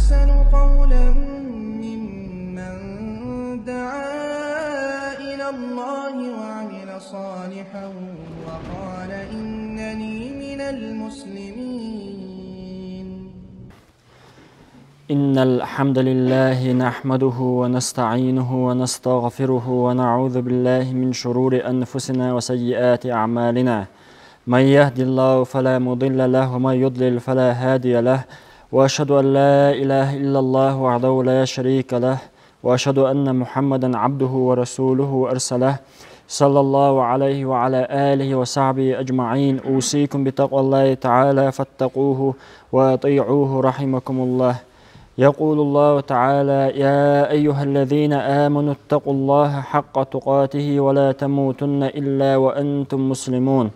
أحسن قولا ممن دعا إلى الله وعمل صالحا وقال إنني من المسلمين. إن الحمد لله نحمده ونستعينه ونستغفره ونعوذ بالله من شرور أنفسنا وسيئات أعمالنا. من يهد الله فلا مضل له ومن يضلل فلا هادي له، وأشهد أن لا إله إلا الله وحده لا شريك له، وأشهد أن محمدا عبده ورسوله أرسله صلى الله عليه وعلى آله وصحبه أجمعين. أوصيكم بتقوى الله تعالى فاتقوه وأطيعوه رحمكم الله. يقول الله تعالى: يا أيها الذين آمنوا اتقوا الله حق تقاته ولا تموتن إلا وأنتم مسلمون.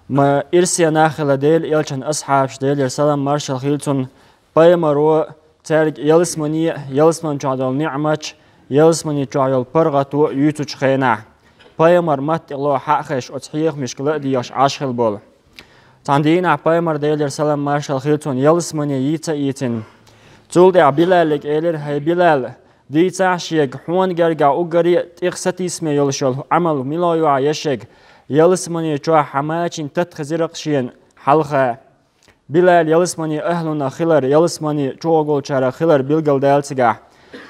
ما إرسي ناخل ديل يلشن أصحاب ديل يرسلم مارشال خيلتون بايمرو تارك يلسمن جعل نعمة يلسمن جعل برغتو يوتوش خينا بايمر مات الله حقش أتحيخ مشكلة دياش عاشخل بول تاندينا بايمر ديل يرسلم مارشال خيلتون يلسمن يتن تول دع بلالك إلر هاي بلال دي تعشيق حوان جرجع أجري تخستي اسمه يلشل عمل ملايو عيشق يلسمني جوا حماچين تتخزرق شين حلقة بلال يلسمني أهلنا خلر يلسمني جوغول شارع خلر بيلجل دالتجع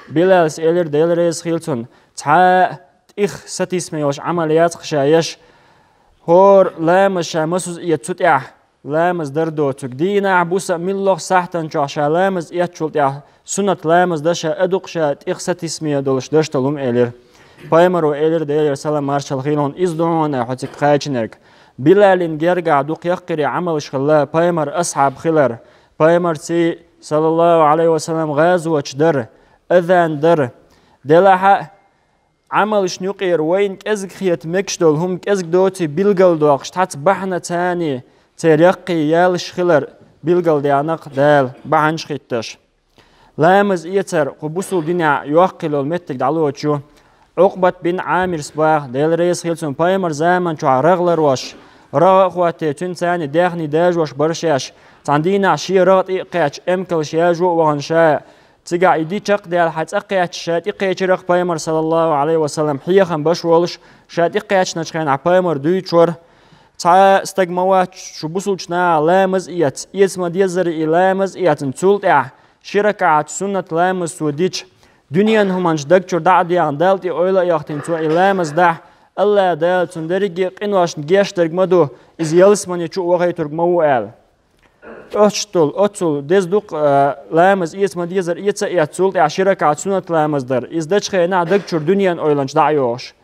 بلال إلر ديلريز خيلتون تا تخستي اسمه يلش عمليات خشايش هور لامش مسوز يتسوتع لامز دردو تقدينا عبوسا ملوخ ساحتن جاشا لامز يتشولتع سنة لامز دشا أدوقشا تخستي اسمه دولش دشتلوم إلر بايمرو إلر ديلر سلام مارشال خيلون إزدونا حتى خايشنك بلالين جرجع دوق يقري عمل شغله بايمر أصحاب خلر بايمر سي صلى الله عليه وسلم غازو در أذان در دلها عمل شنوقير وين كزق خيت مكشدول هم كزق دوتي بيلجل دوقش تحت بحنا تاني تريقي يالش خلر بيلجل ديانق دال بعنش خيتش لامز يتر قبوسو دنيا يوقل المتك دعلوتشو عقبة بن عامر صباح ديل رئيس خيلتون بايمر زمان شو رغلر واش رغواتي تنساني داخني داج واش برشاش تاندينا شي رغط إقياتش أمكل شياجو وغنشاء تقع إيدي تق ديال حت إقياتش شات إقياتش رغ بايمر صلى الله عليه وسلم حيخن باش والش شات إقياتش نشخين ع بايمر دوي تشور تا استقموات شو بوصلشنا لامز إيات إيسما ديزر إلامز إيات نتولت شركات سنة لامز سوديش دنيا همانش دكتور دعدي عن دالتي أويلا يختين تو إلامز ده الله دال تندرجي قنواش نجيش ترجمدو إز يلسمني شو وغي ترجمو آل أتول دز دوق لامز إيسما ديزر إيتسا إيتسول عشرة سنة لامز در إز دش خينا دكتور دنيا أويلانش دعيوش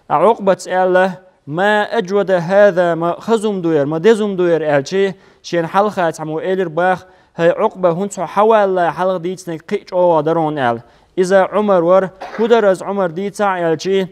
عقبة آل ما أجود هذا ما خزم دوير ما دزم دوير آل شين حلقة عمو إيلر باخ هاي عقبة هنسو حوال حلقة ديتسنك قيش أو درون آل إذا عمر ور كودرز عمر دي تاع يلشي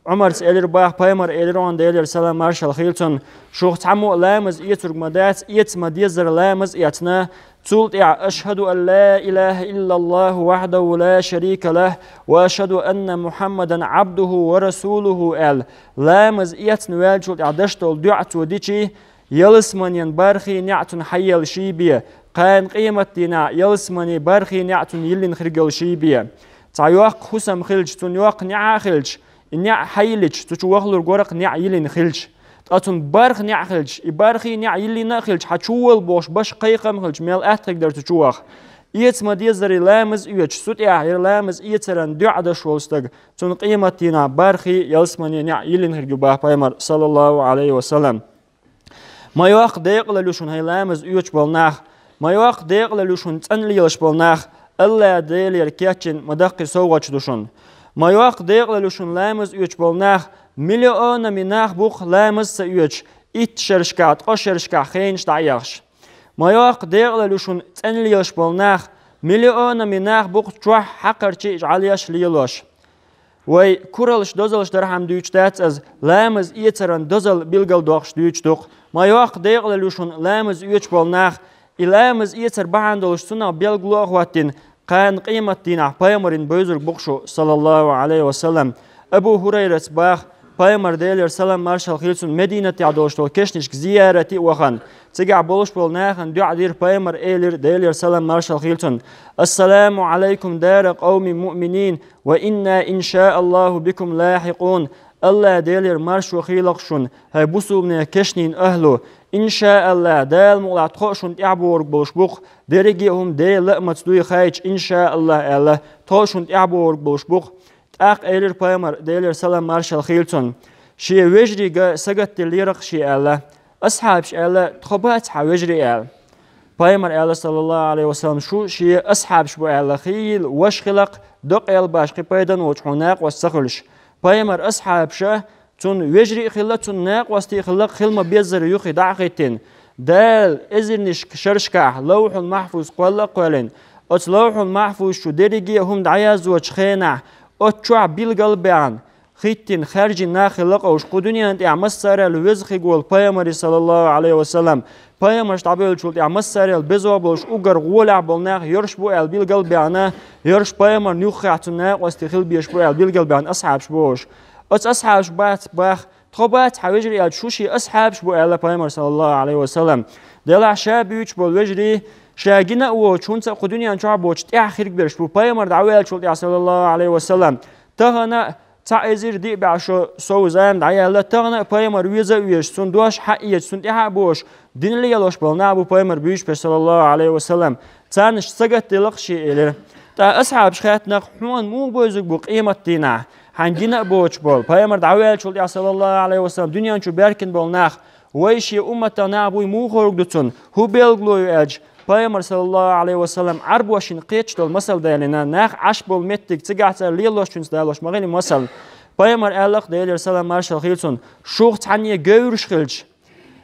عمر سألر باخ بايمر إلرون ديلر سلام مارشال خيلتون شوخ تعمو لامز إيتر مدات إيت مديزر لامز إيتنا تولت أشهد أن لا إله إلا الله وحده لا شريك له وأشهد أن محمدا عبده ورسوله آل لامز إيت نوال شولت دشتول دعت وديشي يلسمن بارخي نعتن حيل شيبية قان قيمة دينا يلسمني بارخي نعتن يلين خرجل شيبية تعيوق خسم خلج تنيوق نع خلج نع حيلج تشوخلر جورق نع يلين خلج تأتون بارخ نع خلج بارخي نع يلين خلج حتشول بوش باش قيقم خلج ميل أتقدر تشوخ إيت مديزر لامز إيش سوت لامز إيترن دعدة شولستج تون قيمة دينا بارخي يلسمني نع يلين خرج بايمر صلى الله عليه وسلم ما يوق ديق للوشون هاي لامز إيش بالناخ ما يوق ديق للوشون تنليلش بالناخ الله ديلير كياتشن مدقي سوغاش دوشون ما يوق ديق للوشون لامز إيش بالناخ مليون مناخ بوخ لامز سيوش إيت شرشكات أو شرشكا خينش دعياش ما يوق ديق للوشون تنليلش بالناخ مليون مناخ بوخ جوح حقر تيج علياش ليلوش وي كورلش دوزلش درهم دوش دات از لامز إيترن دوزل بيلجل دوخش دوش دوخ ما يوق ديق للوشون لامز إيش بالناخ إلامز إيتر بعندلش سنة بيلجلوخ واتين قان قيمة دينا بايمرين بيزر بخشو صلى الله عليه وسلم أبو هريرة باخ Paymar delir salam marshal khilsun Medinati adoştol keşniş ziyareti uğan. Tsiga boluş bol nahan duadir Paymar elir delir salam marshal khilsun. Assalamu alaikum dara qawmi mu'minin ve inna inşaallahu bikum lahiqun. Allah delir marshu khilaqshun. Hay busubne keşnin ahlu. İnşaallah dal mulat khoşun i'borg bolşbuq. Derigihum de la'matsduy khayç inşaallah Allah toşun i'borg bolşbuq. Aq elir Paymar delir salam marshal khilsun. Şi vejriga sagat deliraq şi Allah. Ashab şi Allah txobat ha vejri al. Paymar Allah sallallahu aleyhi ve sellem şu şi ashab şi bu Allah khil wash khilaq doq el başqi paydan uçhunaq ve sakhulş. Paymar ashab şi tun vejri khillat tun naq wasti khilaq khilma bezar yuqi daqitin. Dal ezirnish sharshka lawhul mahfuz qalla qalin. Ot lawhul mahfuz şu derigihum dayaz ve chkhina. Otçua bilgalbean خيتين خارج ناخلق أوش قدنيا أنت عمسر الوزخ يقول Paymar sallallahu aleyhi ve sellem Paymar تعبيل شو عمسر البزوا بوش أجر غولع بالناخ يرشبو البيلقلبيانا يرش Paymar نيوخاتنا واستخيل بيشبو البيلقلبيان أصحاب شبوش أصحاب شبات باخ تخبات حوجري الشوشي أصحاب شبو على Paymar sallallahu aleyhi ve sellem دلع شابيوش بالوجري شاقنا وشونس قدنيا شعبوش تأخير برش بو Paymar دعويل شو صلى الله عليه وسلم تهنا تعزير دي بعشو سوزان دعيالله تغنى Paymar ويزا ويش سندوش حقية سندها بوش دين اللي يلوش بالنا أبو Paymar بيش صلى الله عليه وسلم تانش سجت تلقشي إليه تا أصحاب شخاتنا حوان مو بوزق بقيمة دينا هنجينا بوش بول Paymar دعوال شو صلى الله عليه وسلم دنيا شو بيركن بالناخ ويشي أمتنا أبوي مو خورق دوتون هو بيلغلو يأج Paymar sallallahu aleyhi ve sellem arboşin qeçtol masal dayalina nax ashbol mettik tsigatsa lilosh chuns dalosh magani masal Paymar Allah delir salam marshal khilsun shugt haniye gövrish khilch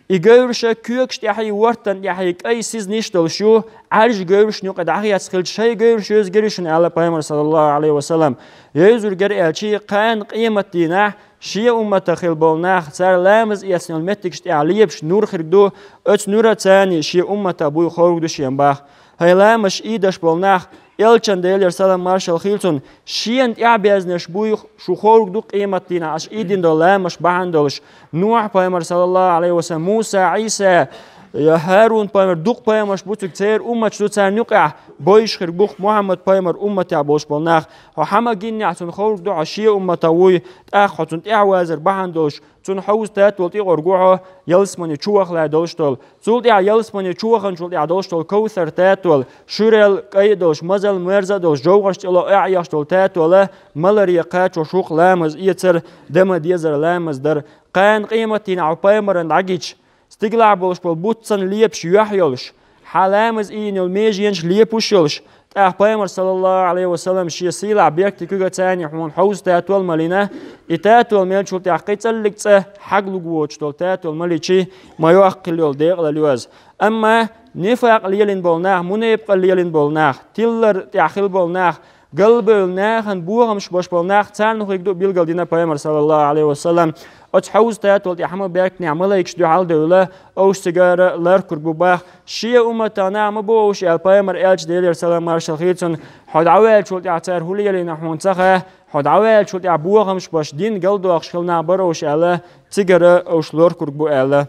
I gövrisha kuyaksh yahi wartan yahi ay siz nishtol shu arj gövrish nuq dahiyat khilch shay gövrish özgerishin Allah Paymar sallallahu aleyhi ve sellem yezur ger elchi qan qimat dina شيء أمة خيل بالناخ صار لامز يسنل متك عليب نور خردو أت نور ثاني شيء أمة أبوي خورج دشيم باخ هاي لامش إيدش بالناخ يلشن ديلر سلام مارشال خيلتون شيء أنت يعبيزنش بوي شو خورج دو قيمتنا عش إيدين دول لامش بعندلش نوح Paymar صلى الله عليه وسلم موسى عيسى يا هارون Paymar دوق Paymar شبوتك تير أمة شو تير نقع بويش خربوخ محمد Paymar أمة تعبوش بالناخ وحما جيني عشان خورج دو عشية أمة توي تأخذ تون تعوازر بعندوش تون حوز تات ولتي أرجوعه يلسمني شوخ لا دولشتول زول يا يلسمني شوخن شول يا دولشتول كوثر تاتول شورل قيدوش مزل مرزا دوش جوغش تلا أعياشتول تاتول ملري قات وشوخ لامز يتر دم ديزر لامز در قان قيمتين على Paymar عجيش استقلع بولش بالبوتسن ليبش يحيلش حلامز إين الميجينش ليبوشلش Paymar sallallahu aleyhi ve sellem şiye sila biyakti küge tani humun hauz taatol malina itaatol melchul taqitsallik tsa haqlu guochtol taatol malichi mayo aqliyol deqlaliyaz amma nifaq liyalin bolnah munib qaliyalin bolnah tiller ta'khil bolnah qalbulnah han buğamş boş bolnah tsan hugdo bilgaldina Paymar sallallahu aleyhi ve sellem أتحوز تاتول يحمل بيركني عمله يكشدو حال دولة أو سجارة لاركر بباخ شيء أمتنا ما بوش Paymar إلش ديلر سلام مارشال خيتون حد عوال شو تعتر هولي اللي نحون تخه حد عوال شو تعبوهم مش باش دين قلدو أخشلنا بروش الله سجارة أوش لاركر بو الله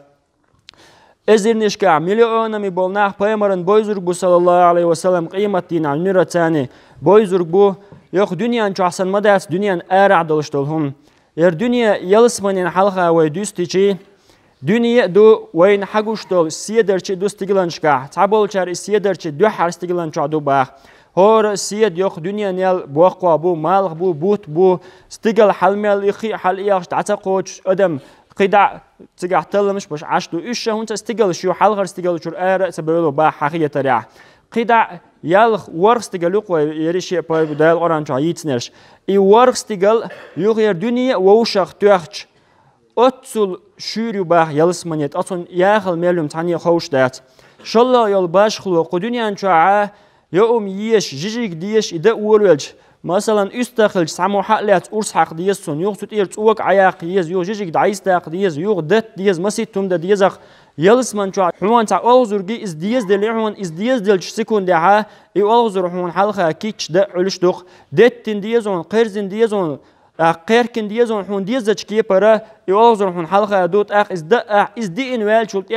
إزرنيشكا مليون مي بولناخ Paymar'ın boyzurg bu sallallahu aleyhi ve sellem قيمة دين عن نيرة تاني boyzurg bu yok dünyanın çahsan madas dünyanın ârâ dalıştolhum ير دنيا يلسمنين حلقة ويدوستيجي دنيا دو وين حقوشتول سيدرشي دوستيجلانشكا تعبولشار سيدرشي دو حرستيجلانشا دو باخ هور سيد يخ دنيا نيل بوقوا بو مالغ بو بوت بو ستيجل حلميل يخي حل إياش تعتقوش أدم قيدع تجع تلمش باش عشتو إيش هون تستيجل شو حلقة استيجل شو آر سبيلو باخ حقيقة تريع قيدع يالخ ورستيجلوق ويريشي بدال أورانش عيتنرش I wargstigal yuger dunia woshach tuach otsul shuru bah yalsmanet atun yahal melum tani khosdat shalla yal bash khlo qudunian cha yom yesh jijig diyesh ida ulwelch masalan üstakhil samuhalat urshaq diyesun yuq tut ir uwak ayaq yez yuq jijig daistaq diyez yuq dat diyez masitum da diyezaq يلسمن شو حوان تاع أوزر جي إز ديز دل حوان إز ديز دل سكون دعاء يوزر حوان حلقة كيتش دا علش دوق دتين ديزون قرزين ديزون غير كن ديزون حون ديزج كيبرا يولزر حون حلقة دوت إز دي إنوال شلت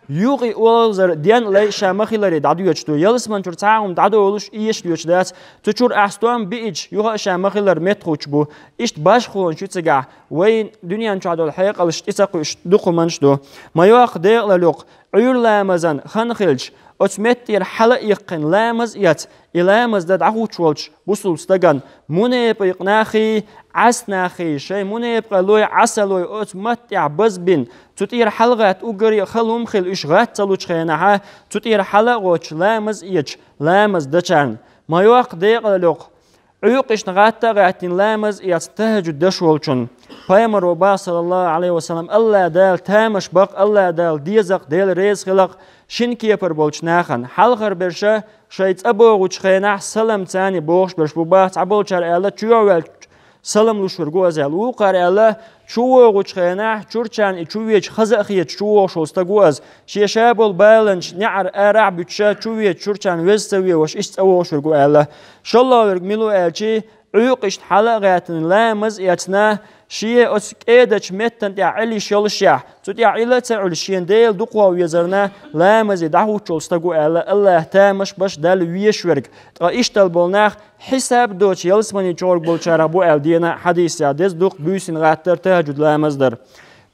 يوغي أولزر ديان لي شامخي لري دادو يجتو يلس من شرطاهم دادو أولش إيش ليش دات تشور أحستوام بيج يوغا شامخي لر متخوش بو إشت باش خون شو تسجع وين دنيا نشادو الحقيقة لش تساقو دقو منشدو ما يوق ديق للوق عيور لامزان خنخلج أتمتير حلق يقن لامز يات إلامز داد عهوش والش بوصل استغان منيب يقناخي عسناخي شيء منيب قلوي عسلوي أتمتع بزبين تطير حلقات أجري خلوم خل إشغات تلوش خينها تطير حلقوش لامز يج لامز دچان ما يوق ديق للوق عيوق إشنغاتا غاتين لامز يتهج دشولشون پیامبر ربا صلی الله علیه و سلم الله دال تامش بق الله دال دیزق دل ریز خلق شین کیپر بولش ناخن حلقر برشه شیت ابو وچ خینا سلام تانی بوش برش بوبات ابو چر اله چوول سلام لوشور گوزل و قر اله چو وچ خینا چورچان چویچ خزخیت چو شوستا گوز شیشابل بالنج نعر ارع بچا چویچ چورچان وستوی وش است او شور گو اله شالله ورگ ملو الچی عيوقش حلقات لامز يتنا شيء أسكيدش متن تعلي شلشة تتعلي تعلشين ديل دقوا ويزرنا لامز يدعو تشلستقو الله تامش باش دال ويشورك إشتال بولناخ حساب دوش يلسمني جورك بولشارا بو الدينا حديث يادز دق بيسين غاتر تهجد لامز در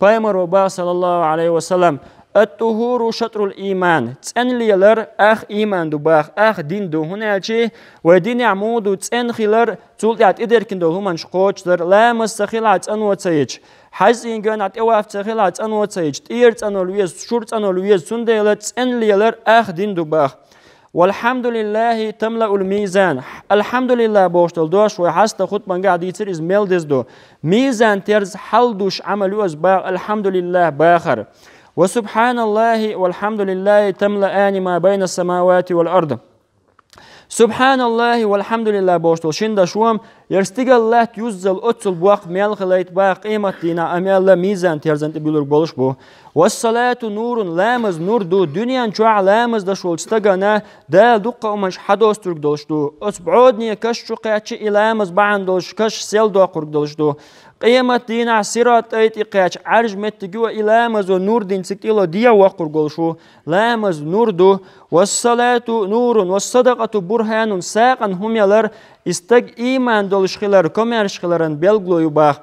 پیامبر ربا صلى الله عليه وسلم الطهور شطر الإيمان تسأن ليلر أخ إيمان دو باخ أخ دين دو هنا شيء ودين عمود تسأن خيلر تقول يعت إدركن دو هم نشقوش در لا مستخيلات أنو تسيج حز إنجان عت أواف تسخيلات أنو تسيج تيرت أنو لويز شورت أنو لويز سنديلر تسأن ليلر أخ دين دو باخ والحمد لله تملأ الميزان الحمد لله بوشتل دوش وحست خود من قاعد يصير إز ميلدز دو ميزان ترز حل دوش عملوا أسباغ الحمد لله باخر وسبحان الله والحمد لله تملأان ما بين السماوات والأرض سبحان الله والحمد لله بوشتل شندا شوام يرستيق الله تيوزل أتل بواق ميل خليت باق قيمة دينا أمي الله ميزان تيرزن تبيلور بولش بو والصلاة نور لامز نور دو دنيا نشوع لامز دشول استغنا دا دقة ومش حدوس ترك دولش دو أسبعودني كش شقياتش إلامز بعن دولش كش سيل دو قرق دولش دو قيمة دينا سيرات ايت إقياتش عرج متجوا إلامز ونور دين سكيلو ديا وقر قولشو لامز نور دو والصلاة نور والصدقة برهان ساقا هم يلر استق إيمان دولش خلر كمرش خلرن بلغلو يباخ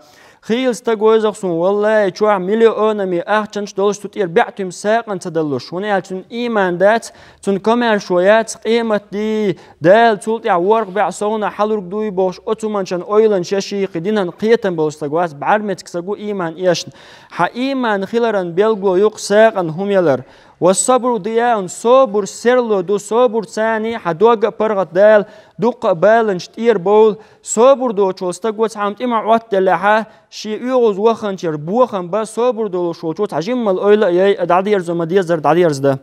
خيل استغوزقسون والله چوع مليونمي اخچنش دولش تطير بعتم ساقن تدلش هنا تون ايمان دات تون كوميرشويات قيمه دي دال تولطع ورق بعصونا حلرق دوي بوش اوتومانشن اويلن ششي قدينن قيتن بوستغواس بعرمتك سغو ايمان ايشن ح ايمان خلرن بلغو يق ساقن هم يلر والصبر ضياء صبر سرلو دو صبر ثاني حدوغ برغت دال دوق بالنش تير بول صبر دو تشوستغوت عمت اما وات لها شي يوز وخن تير بوخن با صبر دو شو تعجم الاويل اي دعدير زمديه زر دعديرز ده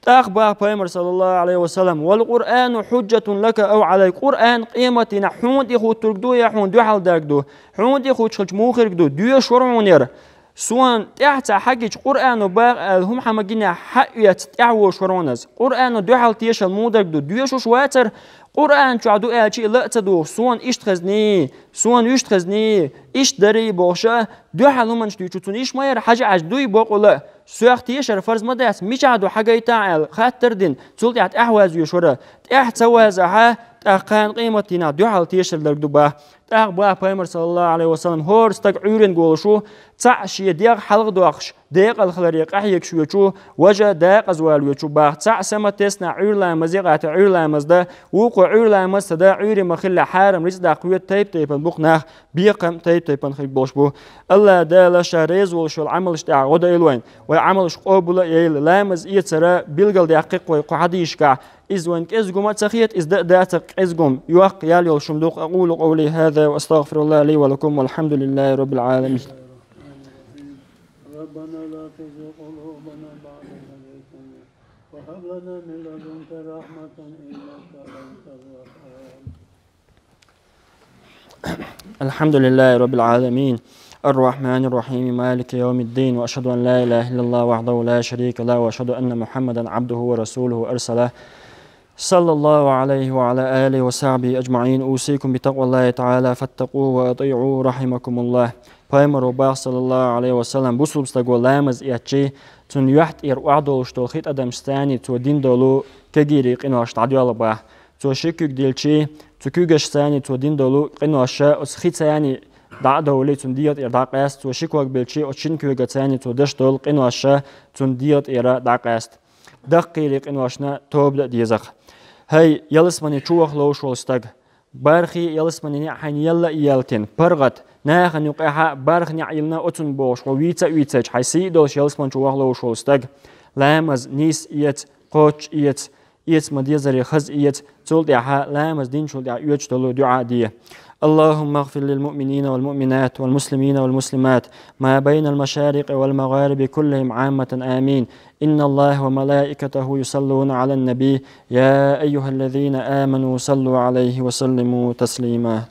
تاخبا پیغمبر صلى الله عليه وسلم والقران حجه لك او عليك قران قيمتنا حوندي خو تركدو يا حوندو حال داكدو حوندي خو تشلج موخركدو دو شورونير سوان تحت حاجة قرآن وباغ هم حمجينا حقيت تعو شرونز قرآن دو حال تيش المودك دو شو شواتر قرآن تعدو أشي لا تدو سوان إيش خزني سوان إيش خزني إيش دري بوشة دو حال هم نشتي تشوفون إيش ما ير حاجة عجدوي بقوله سوق تيش فرز مدرس مش عدو حاجة يتعال خاطر دين تقول تحت أحواز يشورة تحت سوازها تأقان قيمتنا دو حال تيش الدرجة تأخبا پیغمبر صلى الله عليه وسلم هور استقعورن قولشو تعشي ديق حلق دوخش ديق الخلريق أحيك شويتشو وجه ديق أزوالويتشو باق تعسما تسنا عور لامز يقات عور لامز ده وقو عور لامز تدا عور مخل حارم ريس دا قوية تيب تيبن بوقناخ بيقم تيب تيبن خيق بوش بو الله دا لشا ريز والشو العملش دا غدا إلوين ويعملش قوبولا ييل لامز إيتسرا بيلغل ديقيق ويقو حديشكا إزوان كإزقوم أتسخيت إزدأتك إزقوم يوق يالي والشمدوق أقول قولي هذا وأستغفر الله لي ولكم والحمد لله رب العالمين ربنا لا تزغ قلوبنا بعد إذ هديتنا وهب لنا من لدنك رحمة إنك أنت الوهاب. الحمد لله رب العالمين الرحمن الرحيم مالك يوم الدين وأشهد أن لا إله إلا الله وحده لا شريك له وأشهد أن محمدا عبده ورسوله أرسله صلى الله عليه وعلى آله وصحبه أجمعين. أوصيكم بتقوى الله تعالى فاتقوه وأطيعوه رحمكم الله. Peygamber Oba sallallahu aleyhi ve sellem bu substa golamaz iatçi tun yuht wa'dol shtol khit adam stani to din dolu kagiri qinosh tadiyala ba to shikuk dilchi to kugash stani to din dolu qinosha us khit yani da dawli tun diyat da qas to shikwak bilchi o chin kuga tani to dashtol qinosha tun diyat da qas daqili qinoshna tobda diyazaq hay yalismani chuwakh lo sholstag barxi yalismani hani yalla iyaltin pargat ناخن يقعها بارخ نعيلنا أتن بوش ويتا حيسي دوش يلسمان شو وغلو شو استق لامز نيس إيت قوش إيت مديزري خز إيت تول دعها لامز دين شو دع يوج تلو دعاء ديه اللهم اغفر للمؤمنين والمؤمنات والمسلمين والمسلمات ما بين المشارق والمغارب كلهم عامة آمين إن الله وملائكته يصلون على النبي يا أيها الذين آمنوا صلوا عليه وسلموا تسليما